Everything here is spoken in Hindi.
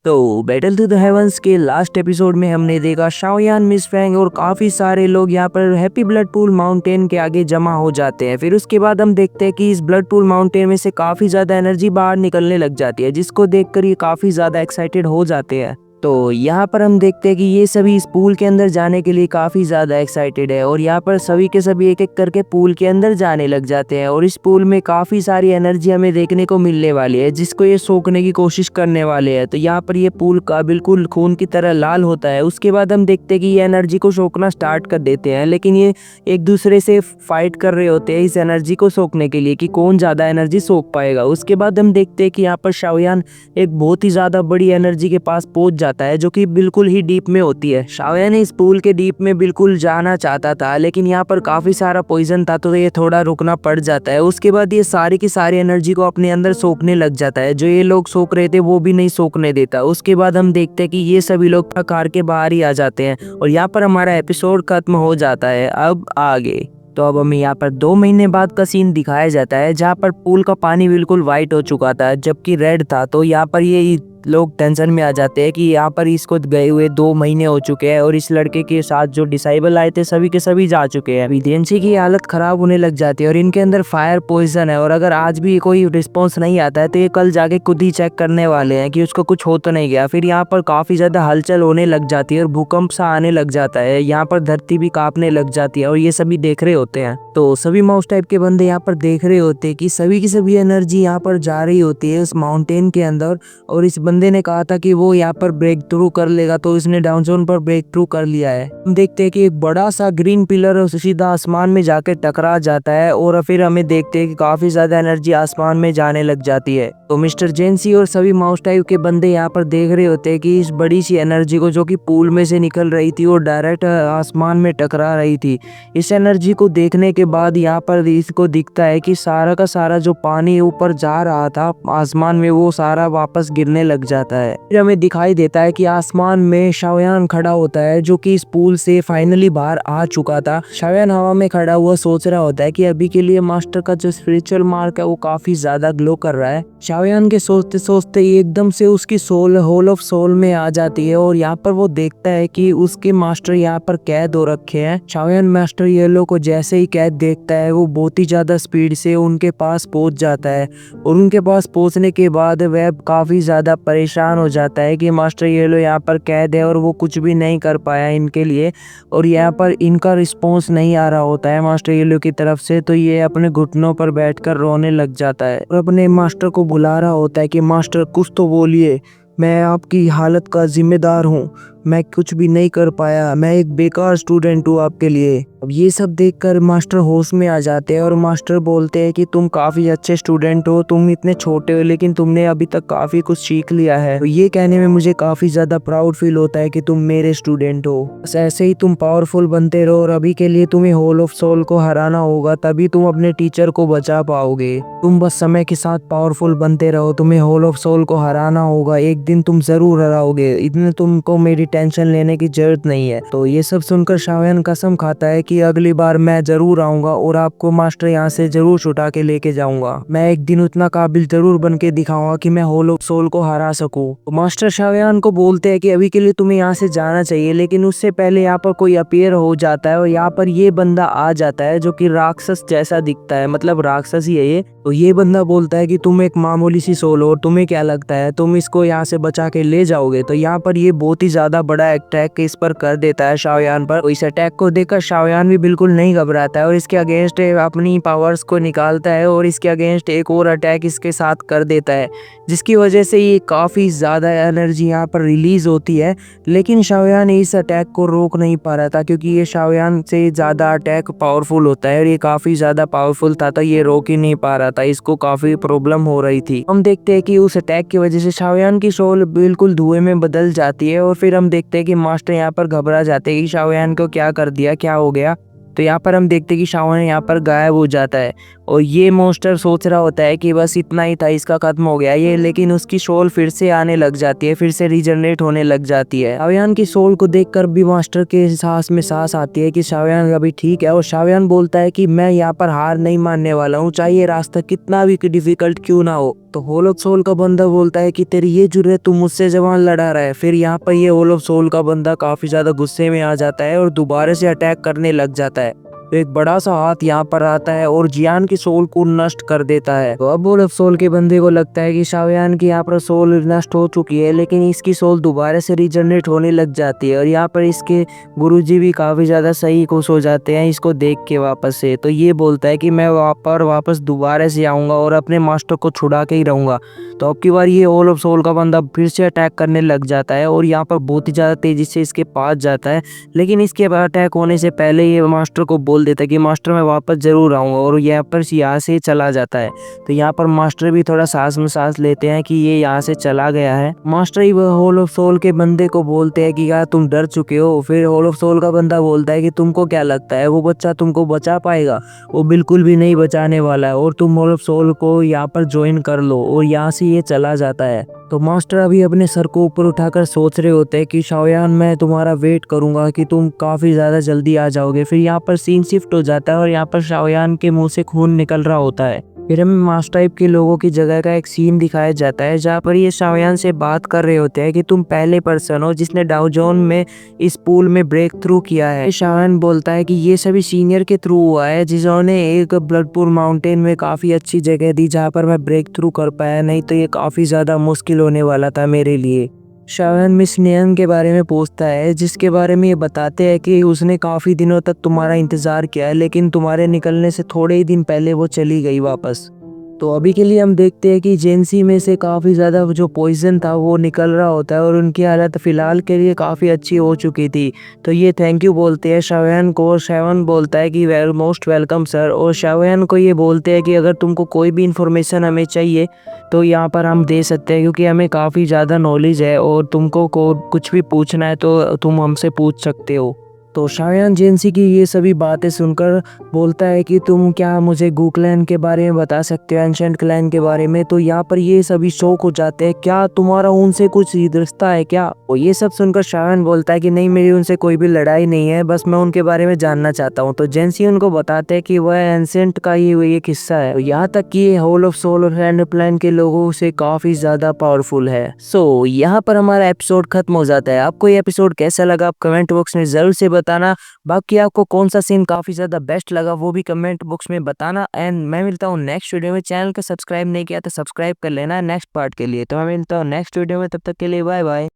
तो बैटल टू द हेवंस के लास्ट एपिसोड में हमने देखा शाओयान, मिस फैंग और काफी सारे लोग यहाँ पर हैप्पी ब्लड पूल माउंटेन के आगे जमा हो जाते हैं। फिर उसके बाद हम देखते हैं कि इस ब्लड पूल माउंटेन में से काफी ज्यादा एनर्जी बाहर निकलने लग जाती है, जिसको देखकर ये काफी ज्यादा एक्साइटेड हो जाते हैं। तो यहाँ पर हम देखते हैं कि ये सभी इस पूल के अंदर जाने के लिए काफ़ी ज़्यादा एक्साइटेड है और यहाँ पर सभी के सभी एक एक करके पूल के अंदर जाने लग जाते हैं। और इस पूल में काफ़ी सारी एनर्जी हमें देखने को मिलने वाली है, जिसको ये सोखने की कोशिश करने वाले हैं। तो यहाँ पर ये पूल का बिल्कुल खून की तरह लाल होता है। उसके बाद हम देखते हैं कि ये एनर्जी को सोखना स्टार्ट कर देते हैं, लेकिन ये एक दूसरे से फाइट कर रहे होते हैं इस एनर्जी को सोखने के लिए कि कौन ज़्यादा एनर्जी सोख पाएगा। उसके बाद हम देखते हैं कि यहाँ पर शाओयान एक बहुत ही ज़्यादा बड़ी एनर्जी के पास पहुँच जाता है, जो कि बिल्कुल ही डीप में होती है। शाओयान इस पूल के डीप में बिल्कुल जाना चाहता था, लेकिन यहाँ पर काफी सारा पॉइजन था, तो ये थोड़ा रुकना पड़ जाता है। उसके बाद ये सारी की सारी एनर्जी को अपने अंदर सोखने लग जाता है। जो ये लोग सोख रहे थे वो भी नहीं सोखने देता। उसके बाद हम देखते हैं कि ये सभी लोग कार के बाहर ही आ जाते हैं और यहाँ पर हमारा एपिसोड खत्म हो जाता है। अब आगे तो अब हमें यहाँ पर 2 महीने बाद का सीन दिखाया जाता है, जहाँ पर पूल का पानी बिल्कुल वाइट हो चुका था जबकि रेड था। तो यहाँ पर ये लोग टेंशन में आ जाते हैं कि यहाँ पर इसको गए हुए 2 महीने हो चुके हैं और इस लड़के के साथ जो डिसाइबल आए थे सभी के सभी जा चुके हैं। विदेंशी की हालत खराब होने लग जाती है और इनके अंदर फायर पॉइजन है और अगर आज भी कोई रिस्पॉन्स नहीं आता है तो ये कल जाके खुद ही चेक करने वाले हैं कि उसको कुछ हो तो नहीं गया। फिर यहाँ पर काफी ज्यादा हलचल होने लग जाती है और भूकंप सा आने लग जाता है। यहाँ पर धरती भी कांपने लग जाती है और ये सभी देख रहे होते हैं। तो सभी माउस टाइप के बंदे यहाँ पर देख रहे होते हैं कि सभी की सभी एनर्जी यहाँ पर जा रही होती है उस माउंटेन के अंदर। और इस बंदे ने कहा था कि वो यहाँ पर ब्रेक थ्रू कर लेगा, तो इसने डाउन जोन पर ब्रेक थ्रू कर लिया है। हम देखते हैं कि एक बड़ा सा ग्रीन पिलर सीधा आसमान में जाकर टकरा जाता है और फिर हमें देखते हैं कि काफी ज्यादा एनर्जी आसमान में जाने लग जाती है। तो मिस्टर जेंसी और सभी माउस टाइप के बंदे यहाँ पर देख रहे होते हैं कि इस बड़ी सी एनर्जी को, जो कि पूल में से निकल रही थी और डायरेक्ट आसमान में टकरा रही थी, इस एनर्जी को देखने के बाद यहाँ पर इसको दिखता है कि सारा का सारा जो पानी ऊपर जा रहा था आसमान में वो सारा वापस गिरने लग जाता है। फिर हमें दिखाई देता है कि आसमान में शाओयान खड़ा होता है, जो कि इस पूल से फाइनली बाहर आ चुका था। शाओयान हवा में खड़ा हुआ सोच रहा होता है कि अभी के लिए मास्टर का जो स्पिरिचुअल मार्क है वो काफी ज्यादा ग्लो कर रहा है। शाओयान के सोचते सोचते एकदम से उसकी सोल होल ऑफ सोल में आ जाती है और यहाँ पर वो देखता है कि उसके मास्टर यहाँ पर कैद हो रखे हैं। शाओयान मास्टर येलो को जैसे ही कैद देखता है वो बहुत ही ज्यादा स्पीड से उनके पास पहुंच जाता है और उनके पास पहुंचने के बाद वह काफी ज्यादा परेशान हो जाता है कि मास्टर येलो यहाँ पर कैद है और वो कुछ भी नहीं कर पाया इनके लिए और यहाँ पर इनका रिस्पॉन्स नहीं आ रहा होता है मास्टर येलो की तरफ से। तो ये अपने घुटनों पर बैठकर रोने लग जाता है और अपने मास्टर को बुला रहा होता है कि मास्टर कुछ तो बोलिए, मैं आपकी हालत का जिम्मेदार हूँ, मैं कुछ भी नहीं कर पाया, मैं एक बेकार स्टूडेंट हूँ आपके लिए। अब ये सब देखकर मास्टर होश में आ जाते हैं और मास्टर बोलते हैं कि तुम काफ़ी अच्छे स्टूडेंट हो, तुम इतने छोटे हो लेकिन तुमने अभी तक काफ़ी कुछ सीख लिया है। तो ये कहने में मुझे काफ़ी ज़्यादा प्राउड फील होता है कि तुम मेरे स्टूडेंट हो। बस ऐसे ही तुम पावरफुल बनते रहो और अभी के लिए तुम्हें होल ऑफ सोल को हराना होगा, तभी तुम अपने टीचर को बचा पाओगे। तुम बस समय के साथ पावरफुल बनते रहो, तुम्हें होल ऑफ सोल को हराना होगा, एक दिन तुम जरूर हराओगे, इतने तुमको मेरी टेंशन लेने की जरूरत नहीं है। तो ये सब सुनकर शाओयान कसम खाता है कि अगली बार मैं जरूर आऊंगा और आपको मास्टर यहाँ से जरूर छुटा के लेके जाऊंगा। मैं एक दिन उतना काबिल जरूर बन के दिखाऊंगा कि मैं होल ऑफ सोल को हरा सकूं। तो मास्टर शाओयान को बोलते हैं कि अभी के लिए तुम्हें यहाँ से जाना चाहिए, लेकिन उससे पहले यहाँ पर कोई अपीयर हो जाता है और यहाँ पर ये बंदा आ जाता है जो कि राक्षस जैसा दिखता है, मतलब राक्षस ही है ये। तो ये बंदा बोलता है कि तुम एक मामूली सी सोल हो, तुम्हें क्या लगता है तुम इसको यहाँ से बचा के ले जाओगे। तो यहाँ पर ये बहुत ही ज्यादा बड़ा अटैक इस पर कर देता है शाओयान पर। इस अटैक को देखकर शाओयान भी बिल्कुल नहीं घबराता है और इसके अगेंस्ट अपनी पावर्स को निकालता है और इसके अगेंस्ट एक और अटैक इसके साथ कर देता है, जिसकी वजह से ये काफ़ी ज़्यादा एनर्जी यहाँ पर रिलीज होती है। लेकिन शाओयान इस अटैक को रोक नहीं पा रहा था, क्योंकि ये शाओयान से ज़्यादा अटैक पावरफुल होता है और ये काफ़ी ज़्यादा पावरफुल था, तो ये रोक ही नहीं पा रहा था, इसको काफ़ी प्रॉब्लम हो रही थी। हम देखते हैं कि उस अटैक की वजह से शाओयान की सोल बिल्कुल धुएं में बदल जाती है और फिर हम देखते हैं कि मास्टर यहाँ पर घबरा जाते हैं कि शाओयान को क्या कर दिया, क्या हो गया। तो यहाँ पर हम देखते हैं कि शाओयान यहाँ पर गायब हो जाता है और ये मॉन्स्टर सोच रहा होता है कि बस इतना ही था, इसका खत्म हो गया ये, लेकिन उसकी सोल फिर से आने लग जाती है, फिर से रिजनरेट होने लग जाती है। शाओयान की सोल को देखकर भी मास्टर के सांस में सांस आती है कि शाओयान अभी ठीक है और शाओयान बोलता है कि मैं यहाँ पर हार नहीं मानने वाला हूँ, चाहे ये रास्ता कितना भी डिफिकल्ट क्यों ना हो। तो होल ऑफ सोल का बंदा बोलता है कि तेरी ये जुर्रत, तू मुझसे जवान लड़ा रहा है। फिर यहाँ पर ये होल ऑफ सोल का बंदा काफी ज्यादा गुस्से में आ जाता है और दोबारा से अटैक करने लग जाता है। तो एक बड़ा सा हाथ यहाँ पर आता है और जियान की सोल को नष्ट कर देता है। तो अब होल ऑफ सोल के बंदे को लगता है कि शाओयान की यहाँ पर सोल नष्ट हो चुकी है, लेकिन इसकी सोल दोबारा से रीजनरेट होने लग जाती है। और यहाँ पर इसके गुरुजी भी काफी ज्यादा सही खुश हो जाते हैं इसको देख के वापस से। तो ये बोलता है कि मैं वापस दोबारा से आऊंगा और अपने मास्टर को छुड़ा के ही रहूंगा। तो अब की बार ये होल ऑफ सोल का बंदा फिर से अटैक करने लग जाता है और यहाँ पर बहुत ही ज्यादा तेजी से इसके पास जाता है। लेकिन इसके अटैक होने से पहले ये मास्टर को बोल देता है कि मास्टर मैं वापस जरूर आऊंगा, और यहाँ पर यहाँ से चला जाता है। तो यहाँ पर मास्टर भी थोड़ा सांस में सांस लेते हैं कि ये यहाँ से चला गया है। मास्टर ही होल ऑफ सोल के बंदे को बोलते हैं कि यार तुम डर चुके हो। फिर होल ऑफ सोल का बंदा बोलता है कि तुमको क्या लगता है वो बच्चा तुमको बचा पाएगा? वो बिल्कुल भी नहीं बचाने वाला है, और तुम होल ऑफ सोल को यहाँ पर ज्वाइन कर लो। और यहाँ से ये चला जाता है। तो मास्टर अभी अपने सर को ऊपर उठाकर सोच रहे होते हैं कि शाओयान मैं तुम्हारा वेट करूंगा कि तुम काफी ज्यादा जल्दी आ जाओगे। फिर यहाँ पर सीन शिफ्ट हो जाता है और यहाँ पर शाओयान के मुंह से खून निकल रहा होता है। फिर हमें मास्टर टाइप के लोगों की जगह का एक सीन दिखाया जाता है जहाँ पर ये शाओयान से बात कर रहे होते हैं कि तुम पहले पर्सन हो जिसने डाउ जोन में इस पूल में ब्रेक थ्रू किया है। शाओयान बोलता है कि ये सभी सीनियर के थ्रू हुआ है जिन्होंने एक ब्लड पूल माउंटेन में काफी अच्छी जगह दी जहाँ पर मैं ब्रेक थ्रू कर पाया, नहीं तो ये काफी ज्यादा मुश्किल होने वाला था मेरे लिए। शाओयान मिस नियन के बारे में पूछता है जिसके बारे में ये बताते हैं कि उसने काफ़ी दिनों तक तुम्हारा इंतज़ार किया है, लेकिन तुम्हारे निकलने से थोड़े ही दिन पहले वो चली गई वापस। तो अभी के लिए हम देखते हैं कि जेंसी में से काफ़ी ज़्यादा जो पॉइजन था वो निकल रहा होता है और उनकी हालत फ़िलहाल के लिए काफ़ी अच्छी हो चुकी थी। तो ये थैंक यू बोलते हैं शाओयान को, और शाओयान बोलता है कि मोस्ट वेलकम सर। और शाओयान को ये बोलते हैं कि अगर तुमको कोई भी इन्फॉर्मेशन हमें चाहिए तो यहाँ पर हम दे सकते हैं, क्योंकि हमें काफ़ी ज़्यादा नॉलेज है और तुमको कुछ भी पूछना है तो तुम हमसे पूछ सकते हो। तो शाओयान जेंसी की ये सभी बातें सुनकर बोलता है कि तुम क्या मुझे गू क्लैन के बारे में बता सकते हो, एंशिएंट क्लैन के बारे में? तो यहाँ पर ये सभी शौक हो जाते हैं, क्या तुम्हारा उनसे कुछ रिश्ता है क्या? और ये सब सुनकर शाओयान बोलता है कि नहीं, मेरी उनसे कोई भी लड़ाई नहीं है, बस मैं उनके बारे में जानना चाहता हूँ। तो जेंसी उनको बताते हैं कि वह एंशिएंट का ये किस्सा है, यहाँ तक कि होल ऑफ सोल और एंड प्लान के लोगों से काफी ज्यादा पावरफुल है। सो यहाँ पर हमारा एपिसोड खत्म हो जाता है। आपको ये एपिसोड कैसा लगा आप कमेंट बॉक्स में जरूर से बताना। बाकी आपको कौन सा सीन काफी ज्यादा बेस्ट लगा वो भी कमेंट बॉक्स में बताना। एंड मैं मिलता हूँ नेक्स्ट वीडियो में। चैनल को सब्सक्राइब नहीं किया तो सब्सक्राइब कर लेना नेक्स्ट पार्ट के लिए। तो मैं मिलता हूँ नेक्स्ट वीडियो में, तब तक के लिए बाय बाय।